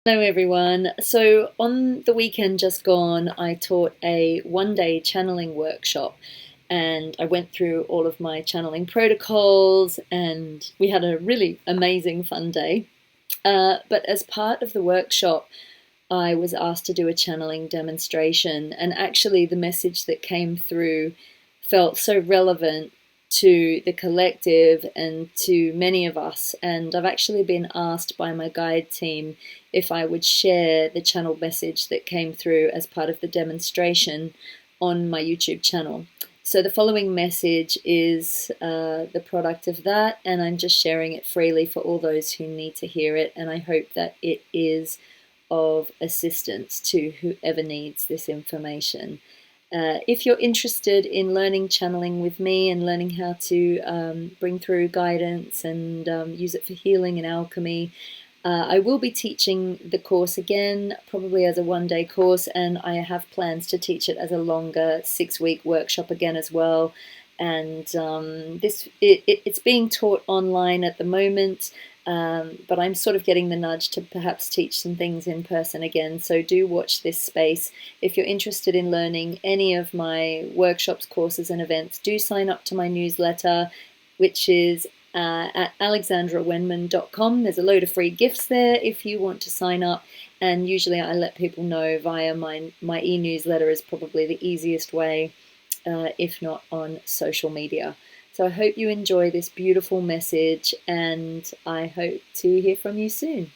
Hello, everyone. So, on the weekend just gone, I taught a one-day channeling workshop and I went through all of my channeling protocols and we had a really amazing, fun day. But as part of the workshop, I was asked to do a channeling demonstration, and actually, the message that came through felt so relevant to the collective and to many of us. And I've actually been asked by my guide team if I would share the channel message that came through as part of the demonstration on my YouTube channel. So the following message is the product of that, and I'm just sharing it freely for all those who need to hear it, and I hope that it is of assistance to whoever needs this information. If you're interested in learning channeling with me and learning how to bring through guidance and use it for healing and alchemy, I will be teaching the course again, probably as a one-day course, and I have plans to teach it as a longer 6-week workshop again as well. And it's being taught online at the moment, but I'm sort of getting the nudge to perhaps teach some things in person again. So do watch this space. If you're interested in learning any of my workshops, courses, and events, do sign up to my newsletter, which is at alexandrawenman.com. There's a load of free gifts there if you want to sign up. And usually I let people know via my e-newsletter is probably the easiest way, if not on social media. So I hope you enjoy this beautiful message, and I hope to hear from you soon.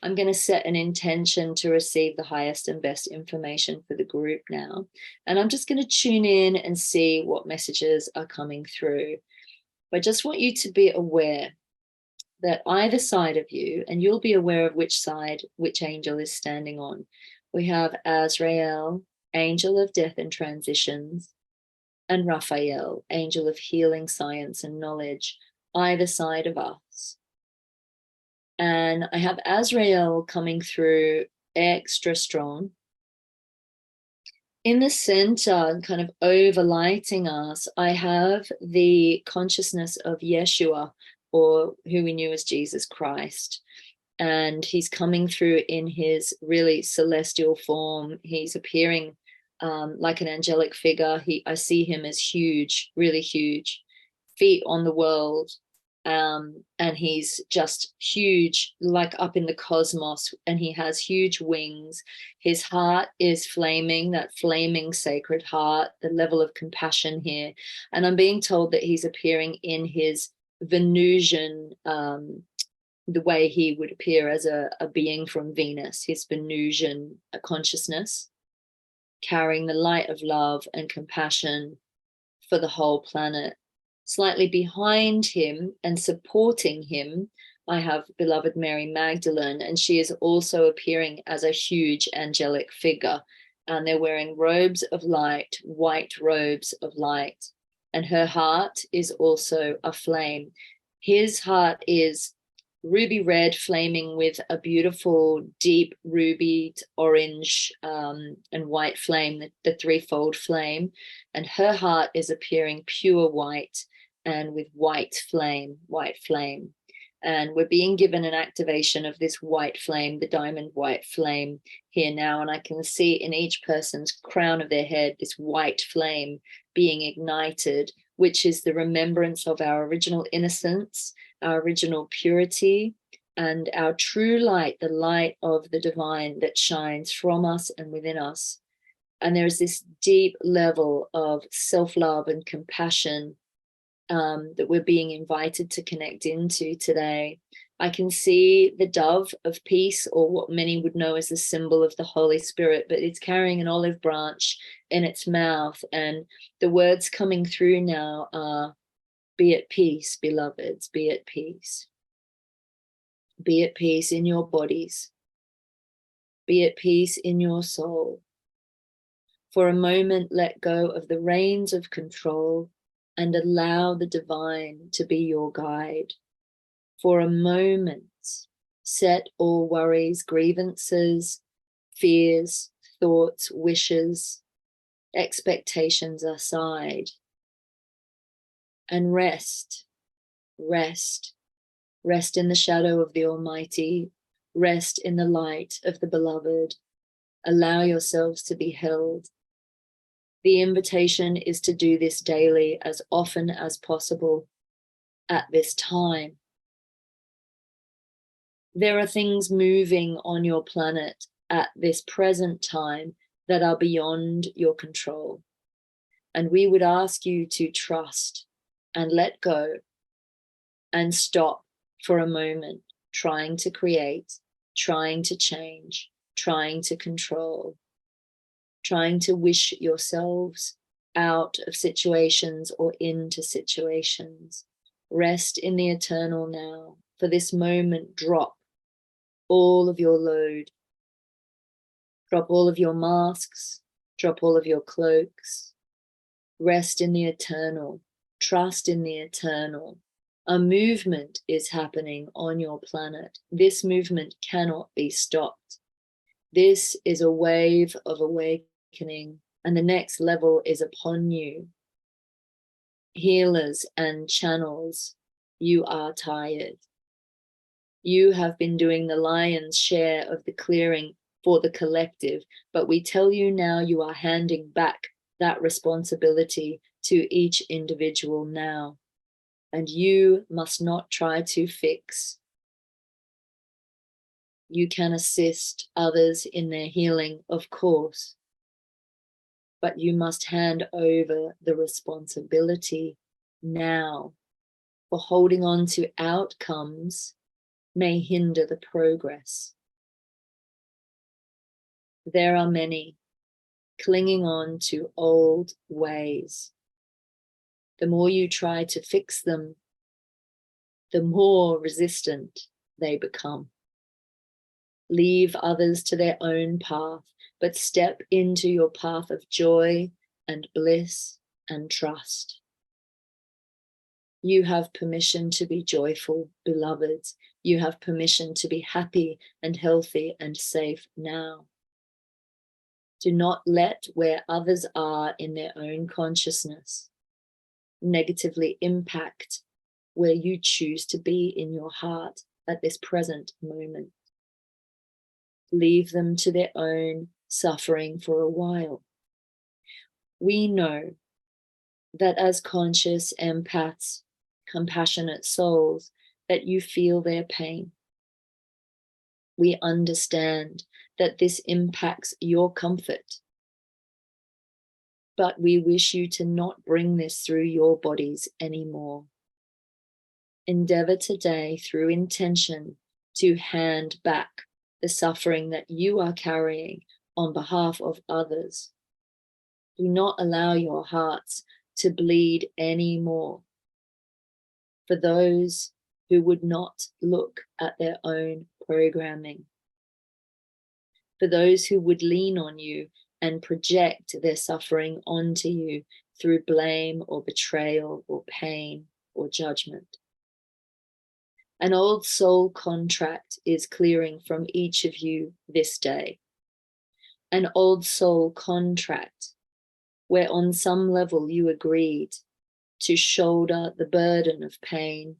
I'm going to set an intention to receive the highest and best information for the group now. And I'm just going to tune in and see what messages are coming through. I just want you to be aware that either side of you, and you'll be aware of which side, which angel is standing on. We have Azrael, angel of death and transitions, and Raphael, angel of healing, science, and knowledge, either side of us. And I have Azrael coming through extra strong. In the center, kind of overlighting us, I have the consciousness of Yeshua, or who we knew as Jesus Christ. And he's coming through in his really celestial form. He's appearing like an angelic figure. I see him as huge, really huge, feet on the world. And he's just huge, like up in the cosmos, and he has huge wings. His heart is flaming, that flaming sacred heart, the level of compassion here. And I'm being told that he's appearing in his Venusian, the way he would appear as a being from Venus, his Venusian consciousness, carrying the light of love and compassion for the whole planet. Slightly behind him and supporting him, I have beloved Mary Magdalene, and she is also appearing as a huge angelic figure. And they're wearing robes of light, white robes of light. And her heart is also a flame. His heart is ruby red, flaming with a beautiful deep ruby orange and white flame, the threefold flame. And her heart is appearing pure white and with white flame. And we're being given an activation of this white flame, the diamond white flame here now. And I can see in each person's crown of their head this white flame being ignited, which is the remembrance of our original innocence, our original purity, and our true light, the light of the divine that shines from us and within us. And there's this deep level of self-love and compassion that we're being invited to connect into today. I can see the dove of peace, or what many would know as the symbol of the Holy Spirit, but it's carrying an olive branch in its mouth. And the words coming through now are, be at peace, beloveds, be at peace. Be at peace in your bodies. Be at peace in your soul. For a moment, let go of the reins of control and allow the divine to be your guide. For a moment, set all worries, grievances, fears, thoughts, wishes, expectations aside, and rest in the shadow of the Almighty. Rest in the light of the beloved. Allow yourselves to be held. The invitation is to do this daily, as often as possible at this time. There are things moving on your planet at this present time that are beyond your control. And we would ask you to trust and let go and stop for a moment, trying to create, trying to change, trying to control, trying to wish yourselves out of situations or into situations. Rest in the eternal now. For this moment, drop all of your load. Drop all of your masks. Drop all of your cloaks. Rest in the eternal. Trust in the eternal. A movement is happening on your planet. This movement cannot be stopped. This is a wave of awakening, and the next level is upon you. Healers and channels, you are tired. You have been doing the lion's share of the clearing for the collective, but we tell you now you are handing back that responsibility to each individual now. And you must not try to fix. You can assist others in their healing, of course, but you must hand over the responsibility now, for holding on to outcomes may hinder the progress. There are many clinging on to old ways. The more you try to fix them, the more resistant they become. Leave others to their own path, but step into your path of joy and bliss and trust. You have permission to be joyful, beloveds. You have permission to be happy and healthy and safe now. Do not let where others are in their own consciousness negatively impact where you choose to be in your heart at this present moment. Leave them to their own suffering for a while. We know that as conscious empaths, compassionate souls, that you feel their pain. We understand that this impacts your comfort, but we wish you to not bring this through your bodies anymore. Endeavor today through intention to hand back the suffering that you are carrying on behalf of others. Do not allow your hearts to bleed anymore for those who would not look at their own programming, for those who would lean on you and project their suffering onto you through blame or betrayal or pain or judgment. An old soul contract is clearing from each of you this day. An old soul contract where on some level you agreed to shoulder the burden of pain,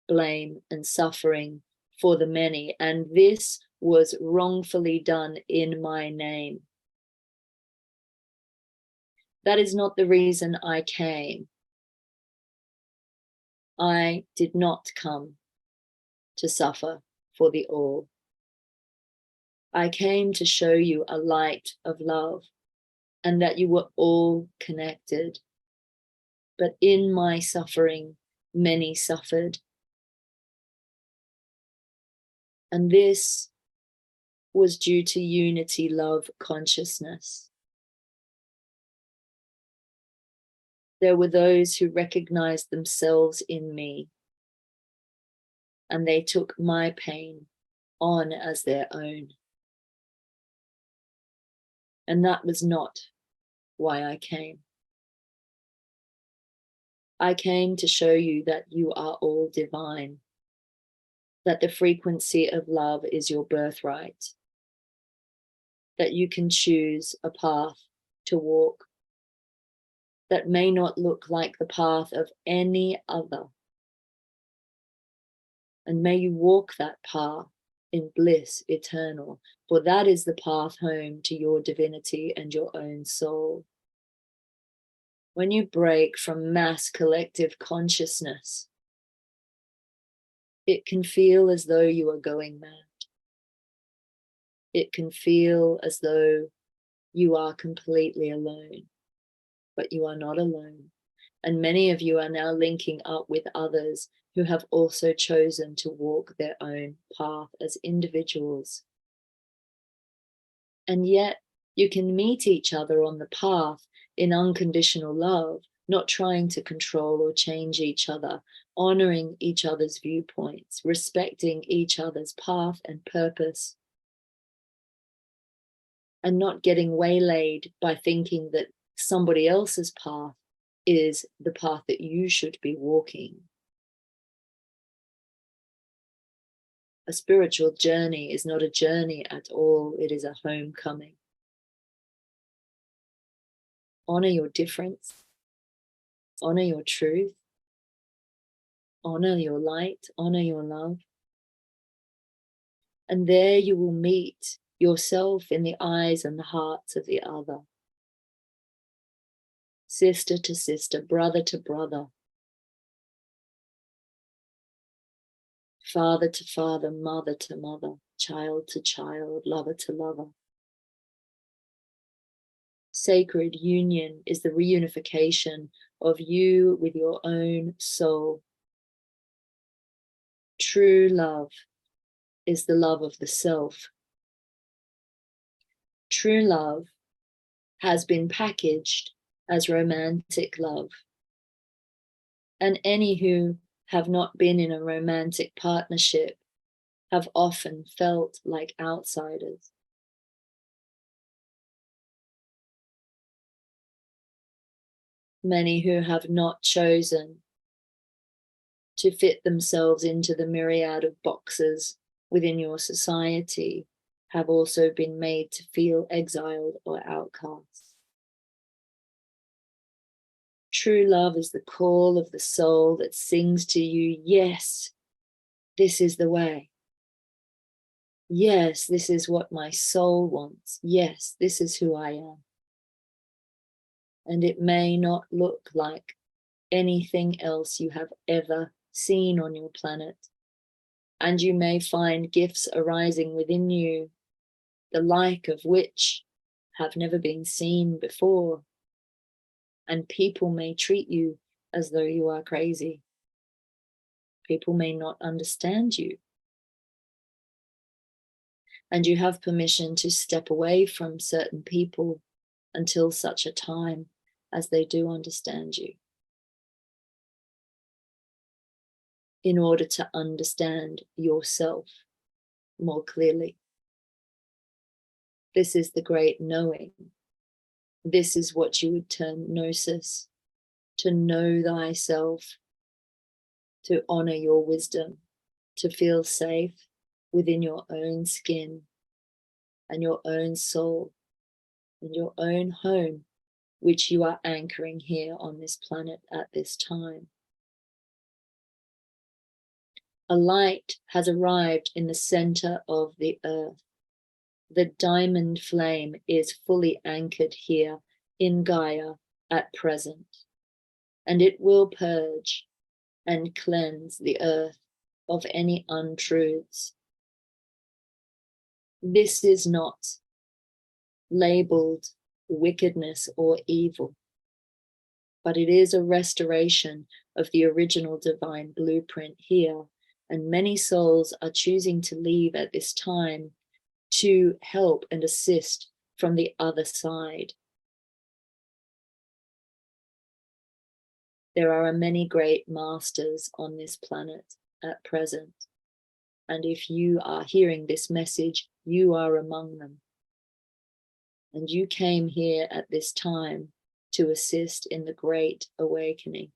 blame, and suffering for the many, and this was wrongfully done in my name. That is not the reason I came. I did not come to suffer for the all. I came to show you a light of love and that you were all connected. But in my suffering, many suffered. And this was due to unity, love, consciousness. There were those who recognized themselves in me, and they took my pain on as their own. And that was not why I came. I came to show you that you are all divine, that the frequency of love is your birthright, that you can choose a path to walk that may not look like the path of any other. And may you walk that path in bliss eternal, for that is the path home to your divinity and your own soul. When you break from mass collective consciousness, it can feel as though you are going mad. It can feel as though you are completely alone, but you are not alone. And many of you are now linking up with others who have also chosen to walk their own path as individuals. And yet you can meet each other on the path in unconditional love, not trying to control or change each other, honoring each other's viewpoints, respecting each other's path and purpose, and not getting waylaid by thinking that somebody else's path is the path that you should be walking. A spiritual journey is not a journey at all, it is a homecoming. Honor your difference, honor your truth, honor your light, honor your love. And there you will meet yourself in the eyes and the hearts of the other. Sister to sister, brother to brother, father to father, mother to mother, child to child, lover to lover. Sacred union is the reunification of you with your own soul. True love is the love of the self. True love has been packaged as romantic love. And any who have not been in a romantic partnership have often felt like outsiders. Many who have not chosen to fit themselves into the myriad of boxes within your society have also been made to feel exiled or outcast. True love is the call of the soul that sings to you, yes, this is the way. Yes, this is what my soul wants. Yes, this is who I am. And it may not look like anything else you have ever seen on your planet. And you may find gifts arising within you, the like of which have never been seen before. And people may treat you as though you are crazy. People may not understand you. And you have permission to step away from certain people until such a time as they do understand you, in order to understand yourself more clearly. This is the great knowing. This is what you would term gnosis, to know thyself, to honor your wisdom, to feel safe within your own skin and your own soul and your own home, which you are anchoring here on this planet at this time. A light has arrived in the center of the earth. The diamond flame is fully anchored here in Gaia at present, and it will purge and cleanse the earth of any untruths. This is not labeled wickedness or evil, but it is a restoration of the original divine blueprint here, and many souls are choosing to leave at this time to help and assist from the other side. There are many great masters on this planet at present, and if you are hearing this message, you are among them. And you came here at this time to assist in the great awakening.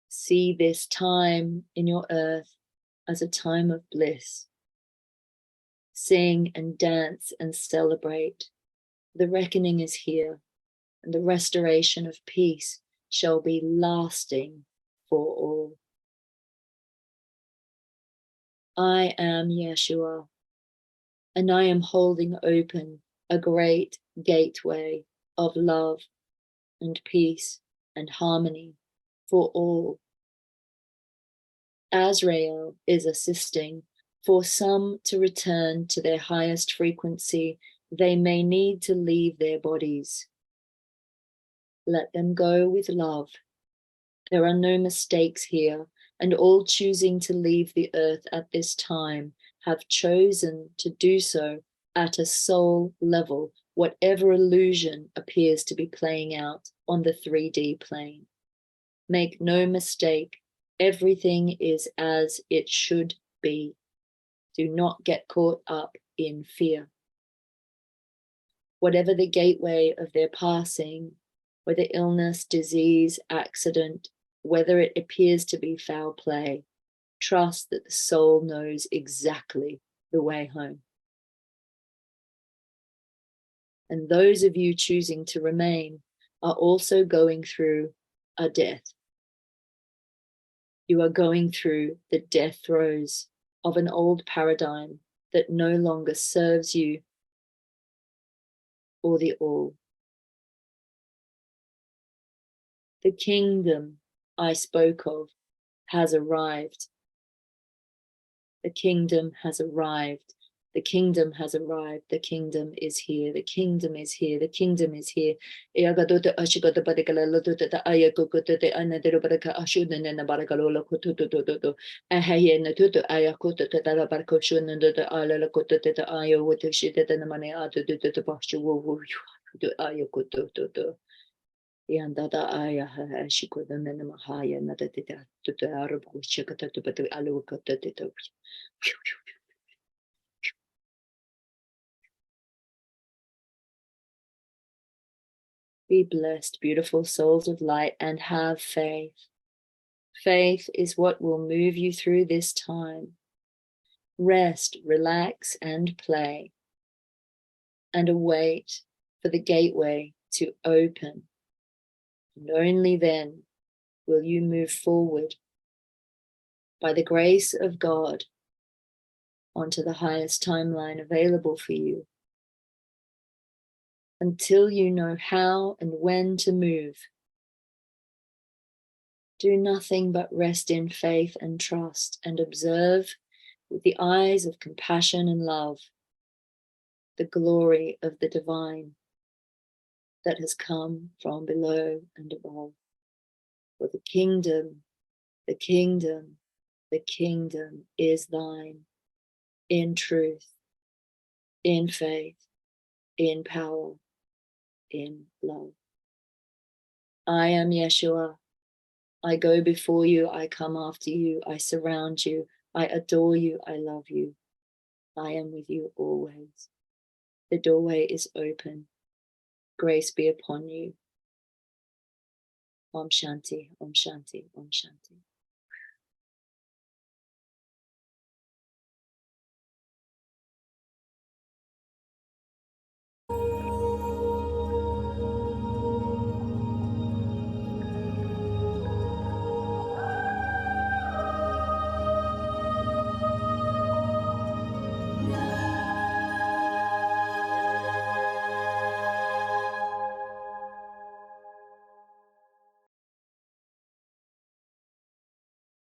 See this time in your earth as a time of bliss. Sing and dance and celebrate. The reckoning is here, and the restoration of peace shall be lasting for all. I am Yeshua, and I am holding open a great gateway of love and peace and harmony for all. Azrael is assisting for some to return to their highest frequency. They may need to leave their bodies. Let them go with love. There are no mistakes here, and all choosing to leave the earth at this time have chosen to do so at a soul level, whatever illusion appears to be playing out on the 3D plane. Make no mistake, everything is as it should be. Do not get caught up in fear. Whatever the gateway of their passing, whether illness, disease, accident, whether it appears to be foul play, trust that the soul knows exactly the way home. And those of you choosing to remain are also going through a death. You are going through the death throes of an old paradigm that no longer serves you or the all. The kingdom I spoke of has arrived. The kingdom has arrived. The kingdom has arrived. The kingdom is here. The kingdom is here. The kingdom is here. Yandada aya shikoda nena mahaya nada tita tuta arabu shikata tupatu alukata tita. Be blessed, beautiful souls of light, and have faith. Faith is what will move you through this time. Rest, relax, and play, and await for the gateway to open. And only then will you move forward by the grace of God onto the highest timeline available for you. Until you know how and when to move, do nothing but rest in faith and trust and observe with the eyes of compassion and love the glory of the divine that has come from below and above. For the kingdom, the kingdom, the kingdom is thine in truth, in faith, in power, in love. I am Yeshua. I go before you, I come after you, I surround you, I adore you, I love you. I am with you always. The doorway is open. Grace be upon you. Om Shanti, Om Shanti, Om Shanti.